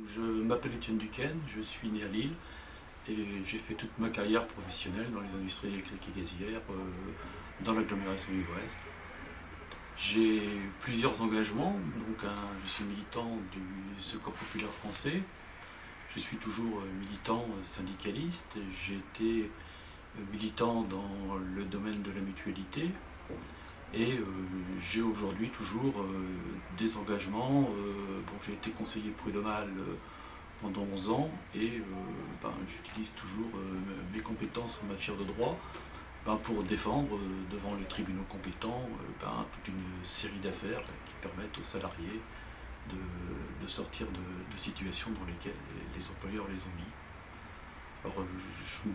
Je m'appelle Étienne Duquesne, je suis né à Lille et j'ai fait toute ma carrière professionnelle dans les industries électriques et gazières dans l'agglomération lilloise. J'ai plusieurs engagements, je suis militant du Secours populaire français, je suis toujours militant syndicaliste, j'ai été militant dans le domaine de la mutualité et j'ai aujourd'hui toujours des engagements. J'ai été conseiller prud'homal pendant 11 ans et j'utilise toujours mes compétences en matière de droit pour défendre devant les tribunaux compétents toute une série d'affaires qui permettent aux salariés de sortir de situations dans lesquelles les employeurs les ont mis. Alors je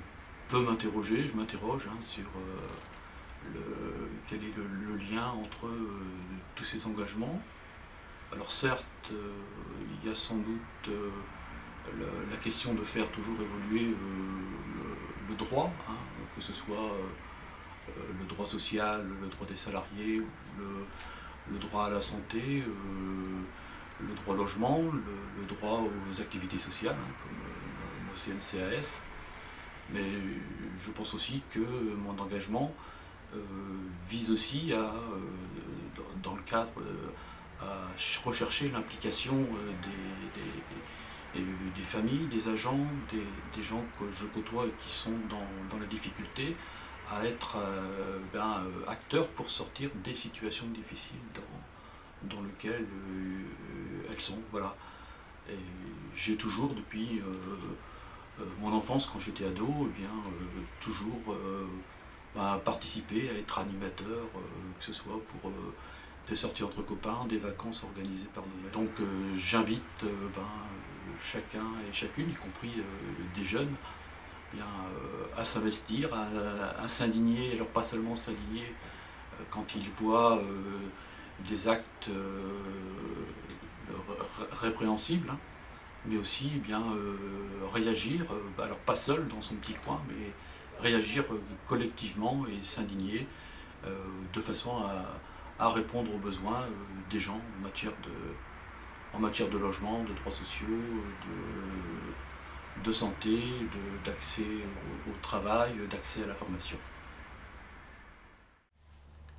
peux m'interroger, je m'interroge sur quel est le lien entre tous ces engagements. Alors certes, il y a sans doute la question de faire toujours évoluer le droit, que ce soit le droit social, le droit des salariés, le droit à la santé, le droit au logement, le droit aux activités sociales, comme l'OCNCAS. Mais je pense aussi que mon engagement vise aussi dans le cadre à rechercher l'implication des familles, des agents, des gens que je côtoie et qui sont dans la difficulté, à être acteurs pour sortir des situations difficiles dans lesquelles elles sont. Voilà. Et j'ai toujours, depuis mon enfance, quand j'étais ado, toujours participer à être animateur, que ce soit pour des sorties entre copains, des vacances organisées par Noël. Donc j'invite chacun et chacune, y compris des jeunes, à s'investir, à s'indigner, alors pas seulement s'indigner quand ils voient des actes répréhensibles, mais aussi réagir, alors pas seul dans son petit coin, mais réagir collectivement et s'indigner de façon à répondre aux besoins des gens en matière de logement, de droits sociaux, de santé, d'accès au travail, d'accès à la formation.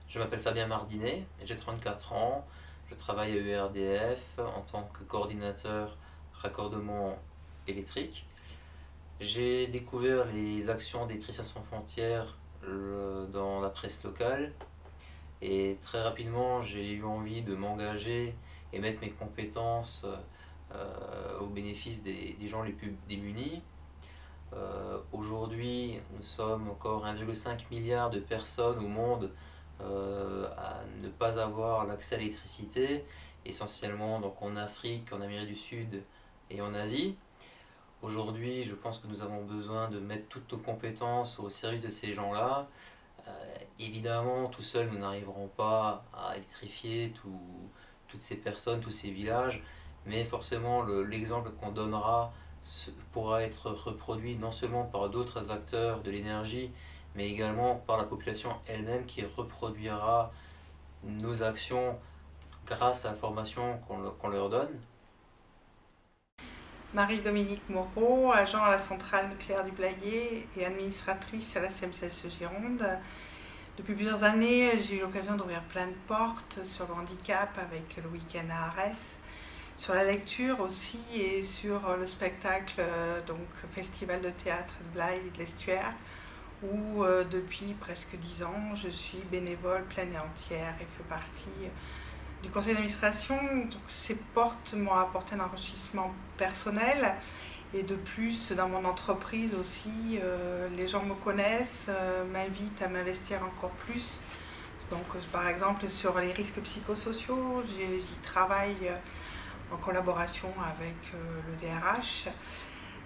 Je m'appelle Fabien Mardinet, j'ai 34 ans, je travaille à ERDF en tant que coordinateur raccordement électrique. J'ai découvert les actions d'Électriciens sans frontières dans la presse locale et très rapidement j'ai eu envie de m'engager et mettre mes compétences au bénéfice des gens les plus démunis. Aujourd'hui, nous sommes encore 1,5 milliard de personnes au monde à ne pas avoir l'accès à l'électricité, essentiellement donc en Afrique, en Amérique du Sud et en Asie. Aujourd'hui, je pense que nous avons besoin de mettre toutes nos compétences au service de ces gens-là. Évidemment, tout seul, nous n'arriverons pas à électrifier toutes ces personnes, tous ces villages, mais forcément, l'exemple qu'on donnera pourra être reproduit non seulement par d'autres acteurs de l'énergie, mais également par la population elle-même qui reproduira nos actions grâce à la formation qu'on leur donne. Marie-Dominique Moreau, agent à la centrale nucléaire du Blayais et administratrice à la CMCSE Gironde. Depuis plusieurs années, j'ai eu l'occasion d'ouvrir plein de portes sur le handicap avec le week-end à Arès, sur la lecture aussi et sur le spectacle, donc Festival de théâtre de Blaye et de l'Estuaire, où depuis presque 10 ans, je suis bénévole pleine et entière et fais partie du conseil d'administration. Ces portes m'ont apporté un enrichissement personnel et de plus dans mon entreprise aussi, les gens me connaissent, m'invitent à m'investir encore plus. Donc par exemple sur les risques psychosociaux, j'y travaille en collaboration avec le DRH.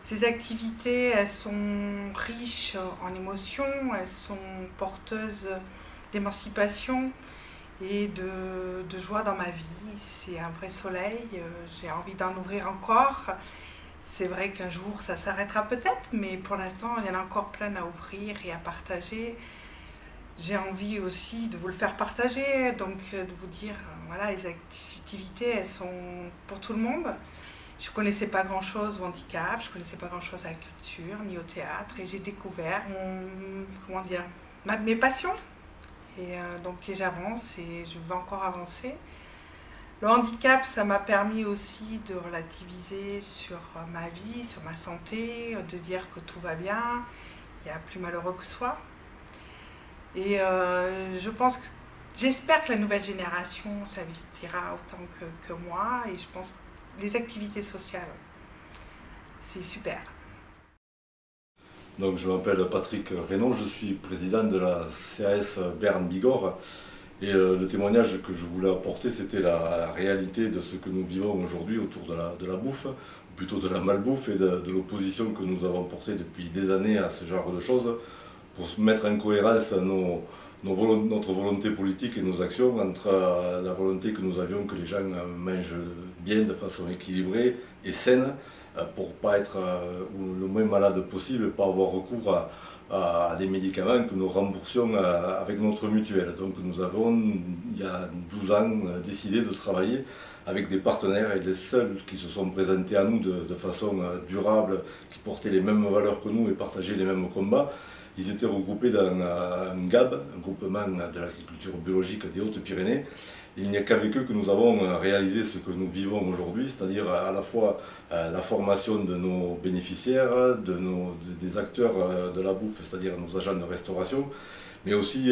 Ces activités, elles sont riches en émotions, elles sont porteuses d'émancipation et de joie dans ma vie. C'est un vrai soleil, j'ai envie d'en ouvrir encore. C'est vrai qu'un jour ça s'arrêtera peut-être, mais pour l'instant il y en a encore plein à ouvrir et à partager. J'ai envie aussi de vous le faire partager, donc de vous dire, voilà, les activités elles sont pour tout le monde. Je ne connaissais pas grand-chose au handicap, je ne connaissais pas grand-chose à la culture, ni au théâtre, et j'ai découvert mes passions. Et donc j'avance et je veux encore avancer. Le handicap, ça m'a permis aussi de relativiser sur ma vie, sur ma santé, de dire que tout va bien, il y a plus malheureux que soi. Et j'espère que la nouvelle génération s'investira autant que moi, et je pense que les activités sociales, c'est super. Donc, je m'appelle Patrick Reynaud, je suis président de la CAS Berne-Bigorre. Et le témoignage que je voulais apporter, c'était la réalité de ce que nous vivons aujourd'hui autour de la bouffe, ou plutôt de la malbouffe, et de l'opposition que nous avons portée depuis des années à ce genre de choses, pour mettre en cohérence notre volonté politique et nos actions entre la volonté que nous avions que les gens mangent bien, de façon équilibrée et saine, pour ne pas être le moins malade possible et pas avoir recours à des médicaments que nous remboursions avec notre mutuelle. Donc nous avons, il y a 12 ans, décidé de travailler avec des partenaires, et les seuls qui se sont présentés à nous de façon durable, qui portaient les mêmes valeurs que nous et partageaient les mêmes combats. Ils étaient regroupés dans un GAB, un groupement de l'agriculture biologique des Hautes-Pyrénées. Il n'y a qu'avec eux que nous avons réalisé ce que nous vivons aujourd'hui, c'est-à-dire à la fois la formation de nos bénéficiaires, des acteurs de la bouffe, c'est-à-dire nos agents de restauration, mais aussi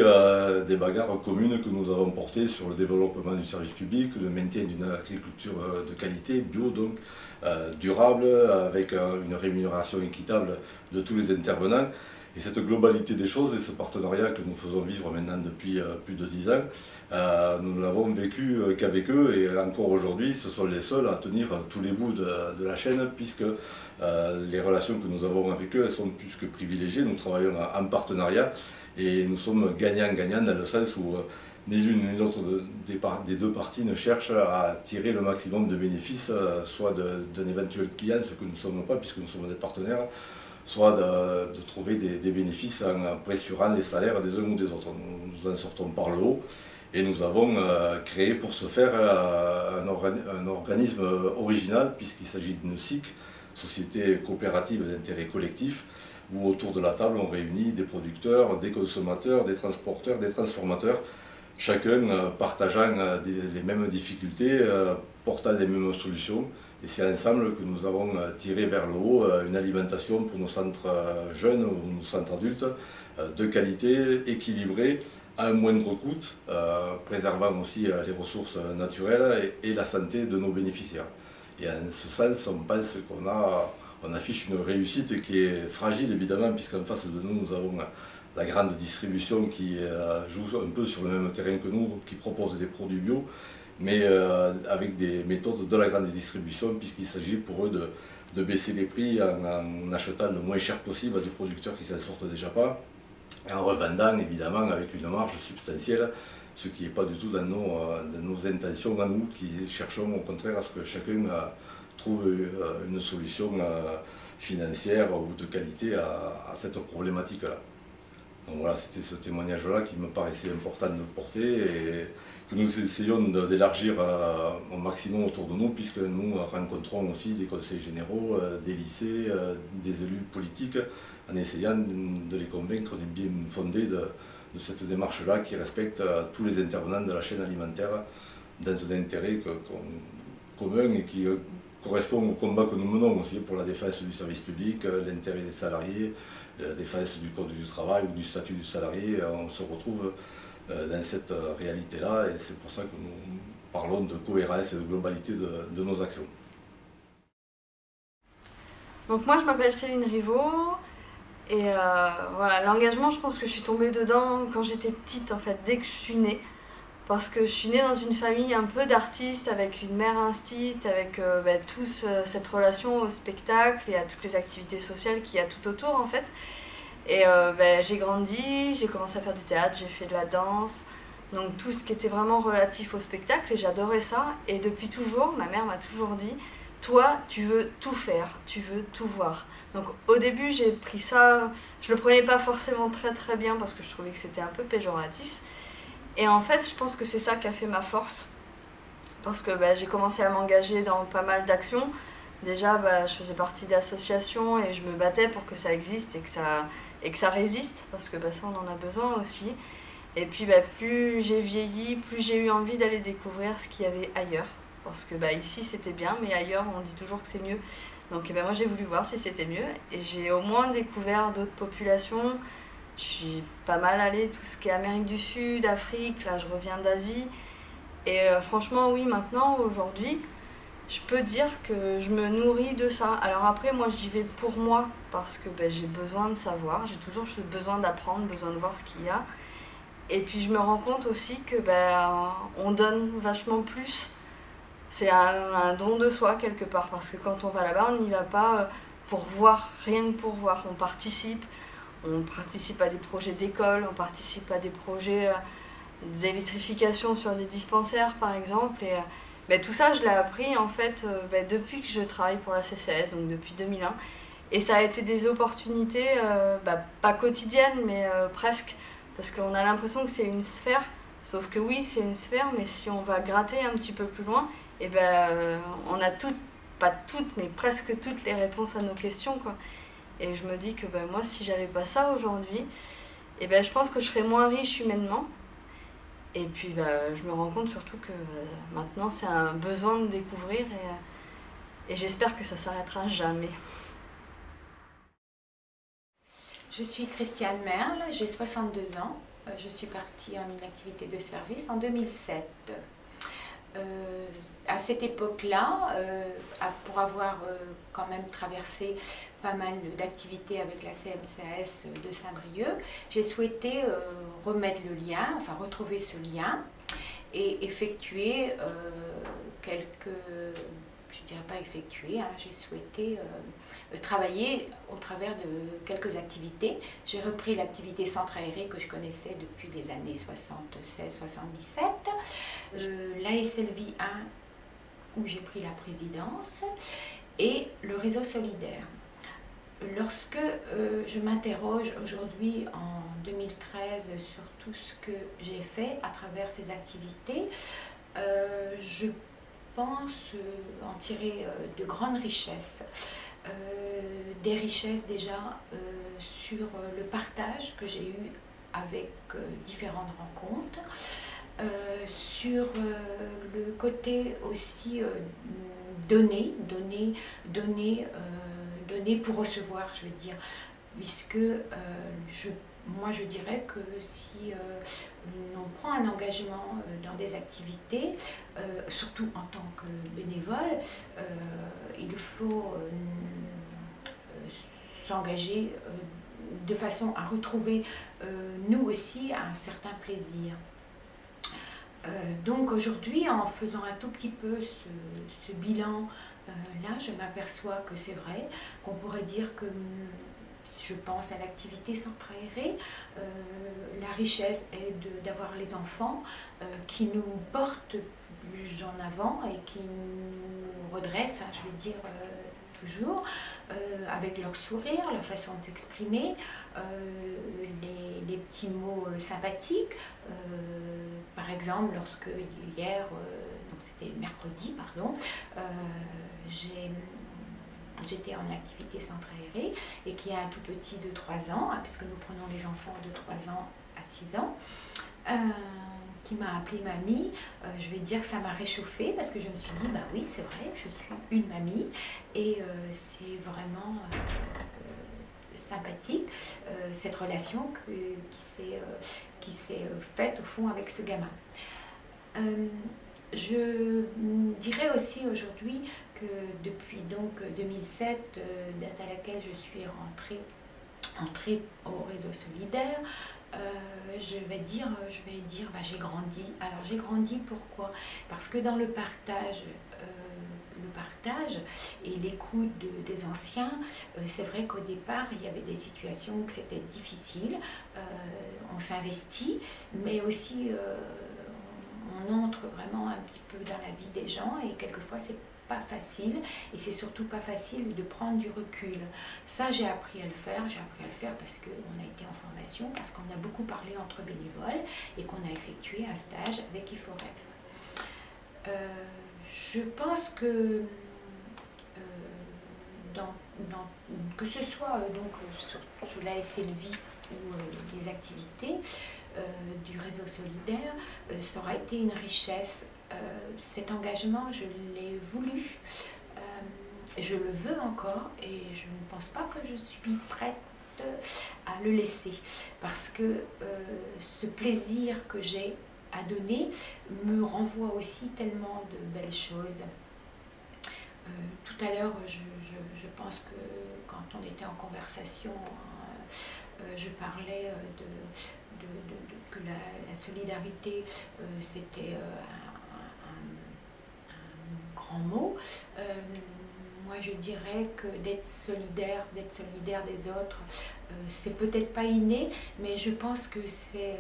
des bagarres communes que nous avons portées sur le développement du service public, le maintien d'une agriculture de qualité, bio donc, durable, avec une rémunération équitable de tous les intervenants. Et cette globalité des choses et ce partenariat que nous faisons vivre maintenant depuis plus de 10 ans, nous l'avons vécu qu'avec eux, et encore aujourd'hui, ce sont les seuls à tenir tous les bouts de la chaîne, puisque les relations que nous avons avec eux, elles sont plus que privilégiées. Nous travaillons en partenariat et nous sommes gagnants-gagnants dans le sens où ni l'une ni l'autre des deux parties ne cherche à tirer le maximum de bénéfices, soit d'un éventuel client, ce que nous ne sommes pas puisque nous sommes des partenaires, soit de trouver des bénéfices en pressurant les salaires des uns ou des autres. Nous en sortons par le haut, et nous avons créé pour ce faire un organisme original, puisqu'il s'agit d'une SIC, Société coopérative d'intérêt collectif, où autour de la table on réunit des producteurs, des consommateurs, des transporteurs, des transformateurs, chacun partageant les mêmes difficultés, portant les mêmes solutions. Et c'est ensemble que nous avons tiré vers le haut une alimentation pour nos centres jeunes ou nos centres adultes de qualité, équilibrée, à un moindre coût, préservant aussi les ressources naturelles et la santé de nos bénéficiaires. Et en ce sens, on pense qu'on affiche une réussite qui est fragile évidemment, puisqu'en face de nous, nous avons la grande distribution qui joue un peu sur le même terrain que nous, qui propose des produits bio, mais avec des méthodes de la grande distribution, puisqu'il s'agit pour eux de baisser les prix en achetant le moins cher possible à des producteurs qui ne s'en sortent déjà pas, et en revendant évidemment avec une marge substantielle, ce qui n'est pas du tout dans nos intentions à nous, qui cherchons au contraire à ce que chacun trouve une solution financière ou de qualité à cette problématique-là. Donc voilà, c'était ce témoignage-là qui me paraissait important de porter et que nous essayons d'élargir au maximum autour de nous, puisque nous rencontrons aussi des conseils généraux, des lycées, des élus politiques, en essayant de les convaincre du bien fondé de cette démarche-là qui respecte tous les intervenants de la chaîne alimentaire dans un intérêt commun et qui correspond au combat que nous menons aussi pour la défense du service public, l'intérêt des salariés, la défense du code du travail ou du statut du salarié. On se retrouve dans cette réalité-là, et c'est pour ça que nous parlons de cohérence et de globalité de nos actions. Donc moi je m'appelle Céline Rivaud, et voilà, l'engagement, je pense que je suis tombée dedans quand j'étais petite, en fait, dès que je suis née. Parce que je suis née dans une famille un peu d'artistes, avec une mère instite, avec cette relation au spectacle et à toutes les activités sociales qu'il y a tout autour en fait. Et j'ai grandi, j'ai commencé à faire du théâtre, j'ai fait de la danse, donc tout ce qui était vraiment relatif au spectacle, et j'adorais ça. Et depuis toujours, ma mère m'a toujours dit, toi tu veux tout faire, tu veux tout voir. Donc au début j'ai pris ça, je le prenais pas forcément très bien parce que je trouvais que c'était un peu péjoratif. Et en fait, je pense que c'est ça qui a fait ma force, parce que j'ai commencé à m'engager dans pas mal d'actions, Déjà, bah, je faisais partie d'associations et je me battais pour que ça existe et que ça résiste, parce que bah, ça, on en a besoin aussi. Et puis, bah, plus j'ai vieilli, plus j'ai eu envie d'aller découvrir ce qu'il y avait ailleurs. Parce que bah, ici, c'était bien, mais ailleurs, on dit toujours que c'est mieux. Donc bah, moi, j'ai voulu voir si c'était mieux. Et j'ai au moins découvert d'autres populations. Je suis pas mal allée, tout ce qui est Amérique du Sud, Afrique, là, je reviens d'Asie. Et franchement, oui, maintenant, aujourd'hui, je peux dire que je me nourris de ça. Alors après, moi, j'y vais pour moi, parce que ben, j'ai besoin de savoir, j'ai toujours besoin d'apprendre, besoin de voir ce qu'il y a. Et puis je me rends compte aussi que ben, on donne vachement plus. C'est un don de soi quelque part, parce que quand on va là-bas, on n'y va pas pour voir, rien que pour voir. On participe à des projets d'école, on participe à des projets d'électrification sur des dispensaires par exemple. Et ben, tout ça, je l'ai appris en fait ben, depuis que je travaille pour la CCAS, donc depuis 2001. Et ça a été des opportunités, ben, pas quotidiennes, mais presque. Parce qu'on a l'impression que c'est une sphère, sauf que oui, c'est une sphère, mais si on va gratter un petit peu plus loin, et ben, on a toutes, pas toutes, mais presque toutes les réponses à nos questions, quoi. Et je me dis que ben, moi, si j'avais pas ça aujourd'hui, et ben, je pense que je serais moins riche humainement. Et puis ben, je me rends compte surtout que maintenant, c'est un besoin de découvrir et j'espère que ça s'arrêtera jamais. Je suis Christiane Merle, j'ai 62 ans. Je suis partie en inactivité de service en 2007. À cette époque-là, pour avoir quand même traversé pas mal d'activités avec la CMCAS de Saint-Brieuc, j'ai souhaité remettre le lien, enfin retrouver ce lien et effectuer quelques... Je ne dirais pas effectuer, hein, j'ai souhaité travailler au travers de quelques activités. J'ai repris l'activité centre aéré que je connaissais depuis les années 76-77, l'ASLV 1 où j'ai pris la présidence et le réseau solidaire. Lorsque je m'interroge aujourd'hui en 2013 sur tout ce que j'ai fait à travers ces activités, je pense en tirer de grandes richesses. Des richesses déjà sur le partage que j'ai eu avec différentes rencontres, sur le côté aussi donner pour recevoir, je veux dire, puisque moi je dirais que si on prend un engagement dans des activités, surtout en tant que bénévole, il faut s'engager de façon à retrouver nous aussi un certain plaisir. Donc aujourd'hui, en faisant un tout petit peu ce bilan, là je m'aperçois que c'est vrai, qu'on pourrait dire que si je pense à l'activité centre aéré, la richesse est d'avoir les enfants qui nous portent plus en avant et qui nous redressent, hein, je vais dire toujours, avec leur sourire, leur façon de s'exprimer, les petits mots sympathiques. Par exemple, lorsque hier, donc c'était mercredi, pardon, j'étais en activité centre aéré et qu'il y a un tout petit de 3 ans, hein, puisque nous prenons les enfants de 3 ans à 6 ans, qui m'a appelée mamie. Je vais dire que ça m'a réchauffée parce que je me suis dit, bah oui, c'est vrai, je suis une mamie et c'est vraiment sympathique cette relation qui s'est faite au fond avec ce gamin. Je dirais aussi aujourd'hui que depuis donc 2007, date à laquelle je suis entrée au réseau solidaire, je vais dire bah, j'ai grandi. Alors j'ai grandi pourquoi? Parce que dans le partage et l'écoute des anciens, c'est vrai qu'au départ il y avait des situations où c'était difficile, on s'investit, mais aussi on entre vraiment un petit peu dans la vie des gens et quelquefois c'est pas facile et c'est surtout pas facile de prendre du recul. Ça j'ai appris à le faire, parce qu'on a été en formation, parce qu'on a beaucoup parlé entre bénévoles et qu'on a effectué un stage avec IFOREP. Je pense que que ce soit sur la SLV ou les activités du réseau solidaire, ça aura été une richesse. Cet engagement, je l'ai voulu, je le veux encore et je ne pense pas que je suis prête à le laisser parce que ce plaisir que j'ai à donner me renvoie aussi tellement de belles choses. Tout à l'heure, je pense que quand on était en conversation, je parlais que la solidarité, c'était un grand mot. Moi, je dirais que d'être solidaire des autres, c'est peut-être pas inné, mais je pense que c'est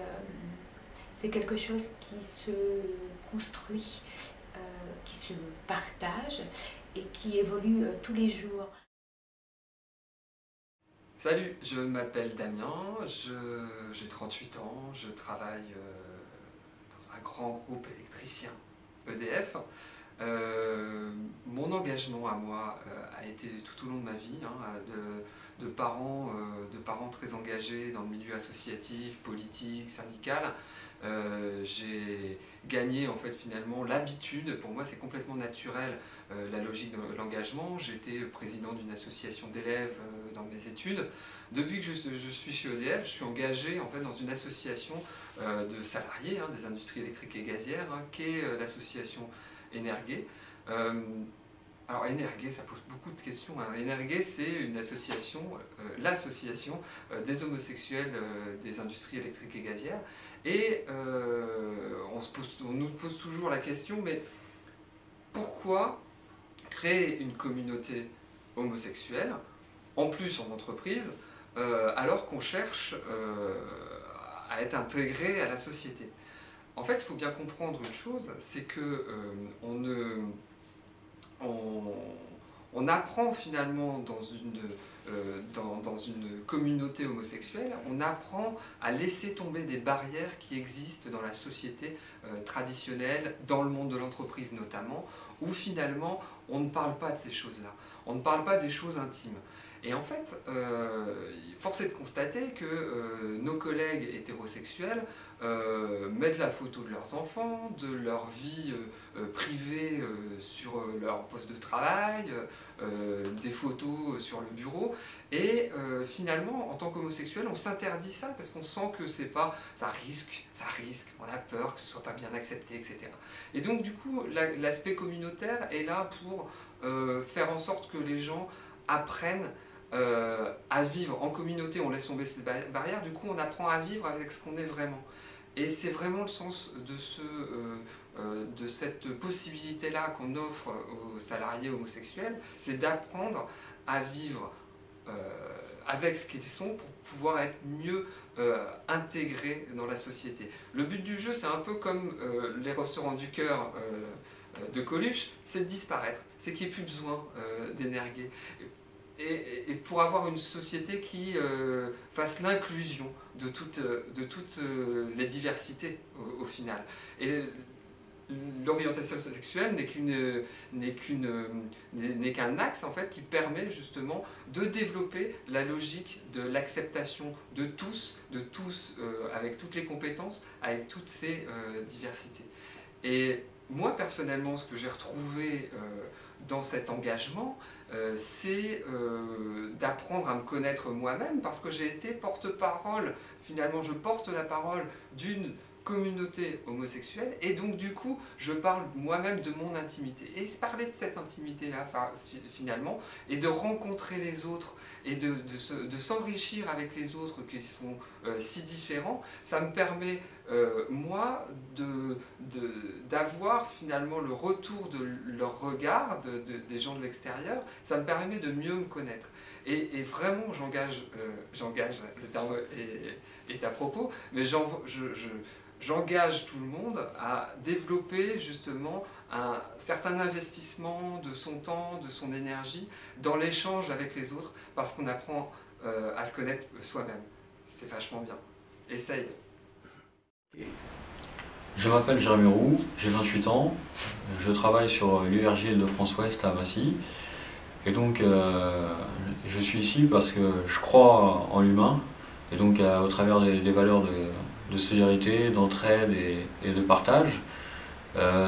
quelque chose qui se construit, qui se partage et qui évolue tous les jours. Salut, je m'appelle Damien, j'ai 38 ans, je travaille dans un grand groupe électricien, EDF. Mon engagement à moi a été tout au long de ma vie, hein, de parents très engagés dans le milieu associatif, politique, syndical. J'ai gagné en fait finalement l'habitude, pour moi c'est complètement naturel la logique de l'engagement. J'étais président d'une association d'élèves dans mes études. Depuis que je suis chez EDF, je suis engagé en fait dans une association de salariés des industries électriques et gazières, qui est l'association Energé. Alors Energé, ça pose beaucoup de questions. Energé, c'est une association, l'association des homosexuels des industries électriques et gazières. Et on nous pose toujours la question, mais pourquoi créer une communauté homosexuelle, en plus en entreprise, alors qu'on cherche à être intégré à la société? En fait, il faut bien comprendre une chose, c'est que on apprend finalement dans une communauté homosexuelle, on apprend à laisser tomber des barrières qui existent dans la société traditionnelle, dans le monde de l'entreprise notamment, où finalement on ne parle pas de ces choses-là, on ne parle pas des choses intimes. Et en fait, force est de constater que nos collègues hétérosexuels mettent la photo de leurs enfants, de leur vie privée sur leur poste de travail, des photos sur le bureau, et finalement, en tant qu'homosexuel, on s'interdit ça parce qu'on sent que c'est pas, ça risque, on a peur que ce soit pas bien accepté, etc. Et donc du coup, l'aspect communautaire est là pour faire en sorte que les gens apprennent à vivre en communauté. On laisse tomber ces barrières, du coup on apprend à vivre avec ce qu'on est vraiment. Et c'est vraiment le sens de cette possibilité-là qu'on offre aux salariés homosexuels, c'est d'apprendre à vivre avec ce qu'ils sont pour pouvoir être mieux intégrés dans la société. Le but du jeu, c'est un peu comme les restaurants du cœur de Coluche, c'est de disparaître, c'est qu'il n'y ait plus besoin d'Energé. Et pour avoir une société qui fasse l'inclusion de toutes les diversités au final. Et l'orientation sexuelle n'est qu'un axe en fait qui permet justement de développer la logique de l'acceptation de tous avec toutes les compétences, avec toutes ces diversités. Et moi personnellement, ce que j'ai retrouvé dans cet engagement, c'est d'apprendre à me connaître moi-même, parce que j'ai été porte-parole, finalement je porte la parole d'une communauté homosexuelle, et donc du coup je parle moi-même de mon intimité, et parler de cette intimité là finalement, et de rencontrer les autres et de s'enrichir avec les autres qui sont si différents, ça me permet moi d'avoir finalement le retour de leur regard des gens de l'extérieur, ça me permet de mieux me connaître, et vraiment j'engage, le terme est à propos, mais j'engage tout le monde à développer justement un certain investissement de son temps, de son énergie dans l'échange avec les autres, parce qu'on apprend à se connaître soi-même. C'est vachement bien. Essaye. Je m'appelle Jérémy Roux, j'ai 28 ans, je travaille sur l'URJ Île-de-France Ouest à Massy. Et donc je suis ici parce que je crois en l'humain, et donc au travers des valeurs de solidarité, d'entraide et de partage.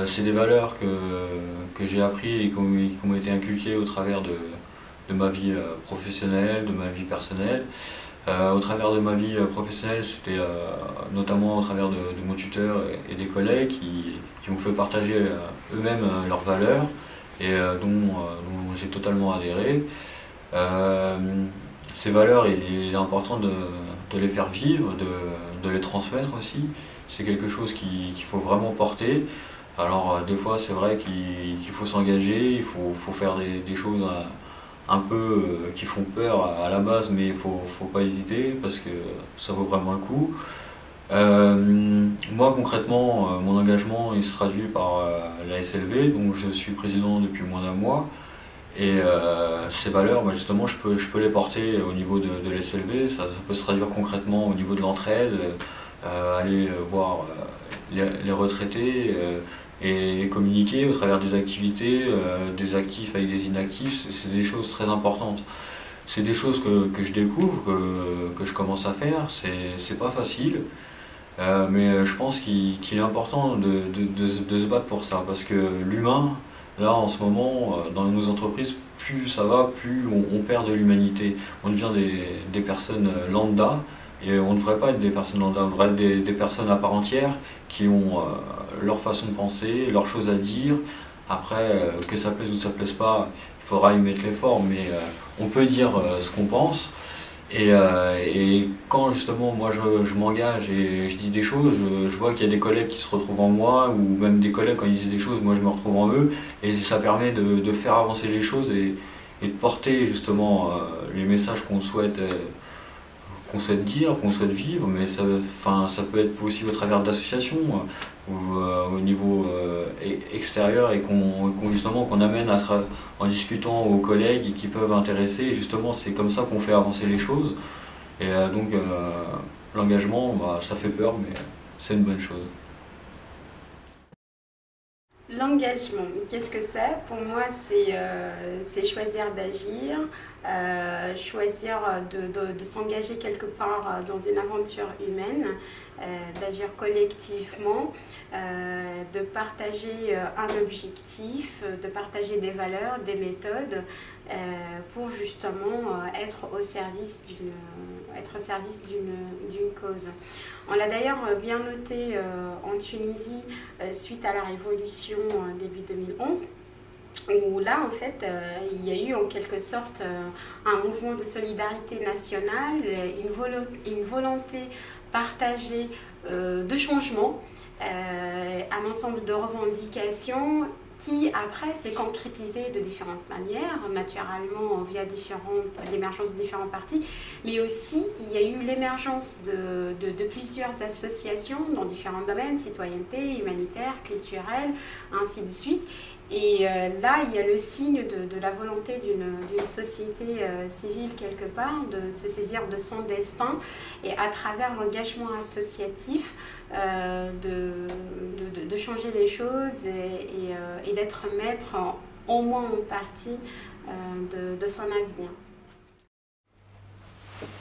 C'est des valeurs que j'ai apprises et qui m'ont été inculquées au travers de ma vie professionnelle, de ma vie personnelle. Au travers de ma vie professionnelle, c'était notamment au travers de mon tuteur et des collègues qui m'ont fait partager eux-mêmes leurs valeurs et dont j'ai totalement adhéré. Ces valeurs, il est important de les faire vivre, de les transmettre aussi. C'est quelque chose qu'il faut vraiment porter. Alors des fois c'est vrai qu'il faut s'engager, il faut faire des choses un peu qui font peur à la base, mais il faut pas hésiter parce que ça vaut vraiment le coup. Moi concrètement, mon engagement il se traduit par la SLV, donc je suis président depuis moins d'1 mois. Et ces valeurs, justement, je peux les porter au niveau de la SLV, ça peut se traduire concrètement au niveau de l'entraide, aller voir les retraités et communiquer au travers des activités, des actifs avec des inactifs, c'est des choses très importantes. C'est des choses que je découvre, que je commence à faire, c'est pas facile, mais je pense qu'il est important de se battre pour ça, parce que l'humain, là en ce moment, dans nos entreprises, plus ça va, plus on perd de l'humanité. On devient des personnes lambda, et on ne devrait pas être des personnes lambda, on devrait être des personnes à part entière qui ont leur façon de penser, leurs choses à dire. Après, que ça plaise ou ça plaise pas, il faudra y mettre l'effort, mais on peut dire ce qu'on pense. Et quand justement moi je m'engage et je dis des choses, je vois qu'il y a des collègues qui se retrouvent en moi, ou même des collègues quand ils disent des choses, moi je me retrouve en eux, et ça permet de faire avancer les choses et de porter justement les messages qu'on souhaite dire, qu'on souhaite vivre, mais ça peut être aussi au travers d'associations ou au niveau extérieur, et qu'on amène en discutant aux collègues qui peuvent intéresser, et justement c'est comme ça qu'on fait avancer les choses. Et donc l'engagement, ça fait peur, mais c'est une bonne chose. L'engagement, qu'est-ce que c'est? Pour moi, c'est choisir d'agir, choisir de s'engager quelque part dans une aventure humaine, d'agir collectivement, de partager un objectif, de partager des valeurs, des méthodes, pour justement être au service d'une cause. On l'a d'ailleurs bien noté en Tunisie suite à la révolution début 2011, où là en fait il y a eu en quelque sorte un mouvement de solidarité nationale, une volonté partagée de changement, un ensemble de revendications qui après s'est concrétisé de différentes manières, naturellement via l'émergence de différents partis, mais aussi il y a eu l'émergence de plusieurs associations dans différents domaines, citoyenneté, humanitaire, culturelle, ainsi de suite. Et là, il y a le signe de la volonté d'une société civile quelque part, de se saisir de son destin, et à travers l'engagement associatif, de changer les choses et d'être maître, au moins en partie, de son avenir.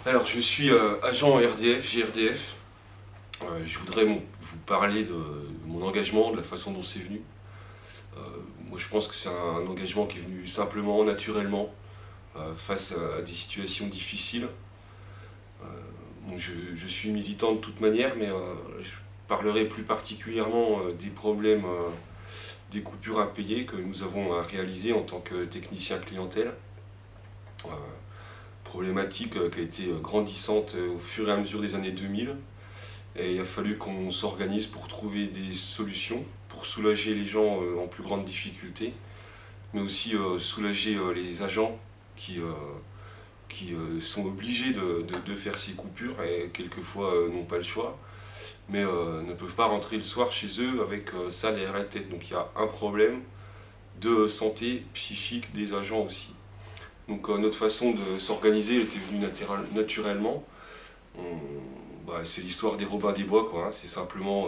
Alors, je suis agent GRDF. Je voudrais vous parler de mon engagement, de la façon dont c'est venu. Moi, je pense que c'est un engagement qui est venu simplement, naturellement, face à des situations difficiles. Je suis militant de toute manière, mais je parlerai plus particulièrement des problèmes, des coupures impayées que nous avons à réaliser en tant que technicien clientèle. Problématique qui a été grandissante au fur et à mesure des années 2000. Et il a fallu qu'on s'organise pour trouver des solutions, pour soulager les gens en plus grande difficulté, mais aussi soulager les agents qui sont obligés de faire ces coupures et quelquefois n'ont pas le choix, mais ne peuvent pas rentrer le soir chez eux avec ça derrière la tête. Donc il y a un problème de santé psychique des agents aussi. Donc notre façon de s'organiser était venue naturellement. C'est l'histoire des Robins des Bois, quoi, hein. C'est simplement,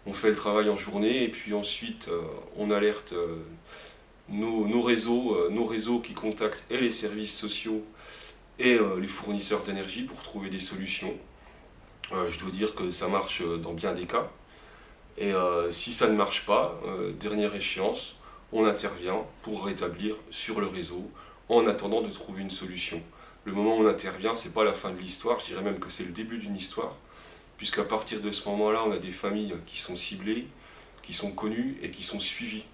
on fait le travail en journée et puis ensuite on alerte nos réseaux qui contactent et les services sociaux et les fournisseurs d'énergie pour trouver des solutions. Je dois dire que ça marche dans bien des cas. Et si ça ne marche pas, dernière échéance, on intervient pour rétablir sur le réseau en attendant de trouver une solution. Le moment où on intervient, ce n'est pas la fin de l'histoire, je dirais même que c'est le début d'une histoire, puisqu'à partir de ce moment-là, on a des familles qui sont ciblées, qui sont connues et qui sont suivies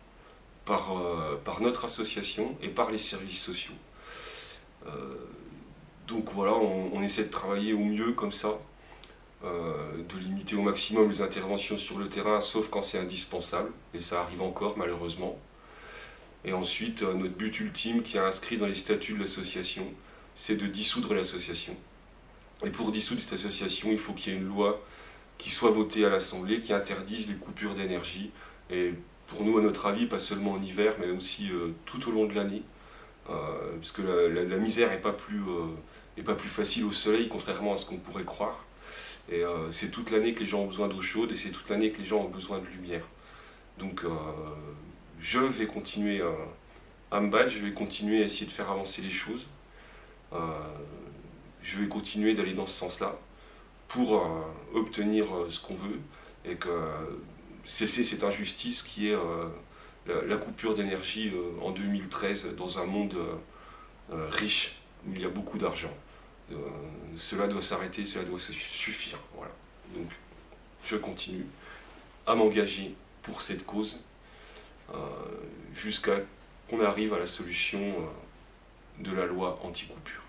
par notre association et par les services sociaux. Donc voilà, on essaie de travailler au mieux comme ça, de limiter au maximum les interventions sur le terrain, sauf quand c'est indispensable, et ça arrive encore malheureusement. Et ensuite, notre but ultime qui est inscrit dans les statuts de l'association, c'est de dissoudre l'association. Et pour dissoudre cette association, il faut qu'il y ait une loi qui soit votée à l'Assemblée, qui interdise les coupures d'énergie. Et pour nous, à notre avis, pas seulement en hiver, mais aussi tout au long de l'année. Parce que la misère n'est pas plus facile au soleil, contrairement à ce qu'on pourrait croire. Et c'est toute l'année que les gens ont besoin d'eau chaude, et c'est toute l'année que les gens ont besoin de lumière. Donc je vais continuer à me battre, je vais continuer à essayer de faire avancer les choses. Je vais continuer d'aller dans ce sens-là pour obtenir ce qu'on veut et que cesser cette injustice qui est la coupure d'énergie en 2013 dans un monde riche où il y a beaucoup d'argent. Cela doit s'arrêter, cela doit suffire. Voilà. Donc je continue à m'engager pour cette cause jusqu'à qu'on arrive à la solution de la loi anti-coupure.